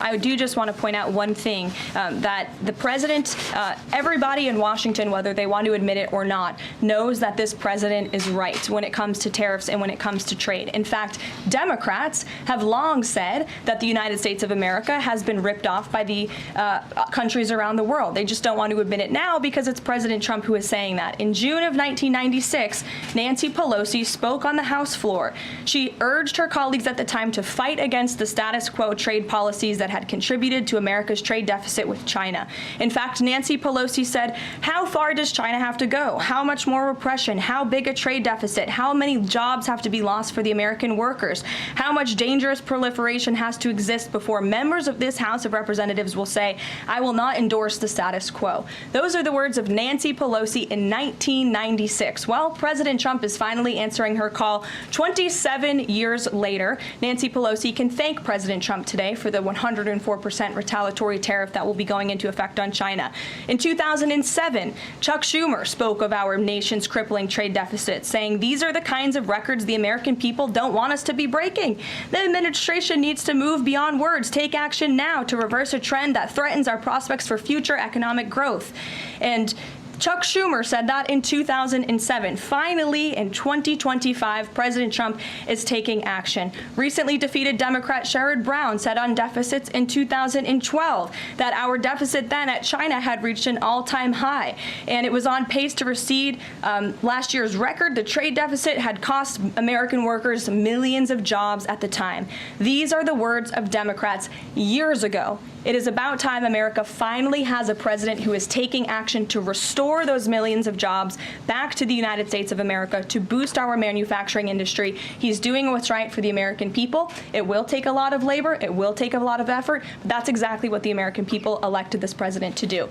I do just want to point out one thing, that the president, everybody in Washington, whether they want to admit it or not, knows that this president is right when it comes to tariffs and when it comes to trade. In fact, Democrats have long said that the United States of America has been ripped off by the countries around the world. They just don't want to admit it now because it's President Trump who is saying that. In June of 1996, Nancy Pelosi spoke on the House floor. She urged her colleagues at the time to fight against the status quo trade policies that had contributed to America's trade deficit with China. In fact, Nancy Pelosi said, how far does China have to go? How much more repression? How big a trade deficit? How many jobs have to be lost for the American workers? How much dangerous proliferation has to exist before members of this House of Representatives will say, I will not endorse the status quo? Those are the words of Nancy Pelosi in 1996. Well, President Trump is finally answering her call 27 years later. Nancy Pelosi can thank President Trump today for the 104% retaliatory tariff that will be going into effect on China. In 2007, Chuck Schumer spoke of our nation's crippling trade deficit, saying these are the kinds of records the American people don't want us to be breaking. The administration needs to move beyond words, take action now to reverse a trend that threatens our prospects for future economic growth. And Chuck Schumer said that in 2007. Finally, in 2025, President Trump is taking action. Recently defeated Democrat Sherrod Brown said on deficits in 2012 that our deficit then at China had reached an all-time high, and it was on pace to recede last year's record. The trade deficit had cost American workers millions of jobs at the time. These are the words of Democrats years ago. It is about time America finally has a president who is taking action to restore those millions of jobs back to the United States of America, to boost our manufacturing industry. He's doing what's right for the American people. It will take a lot of labor. It will take a lot of effort. But that's exactly what the American people elected this president to do.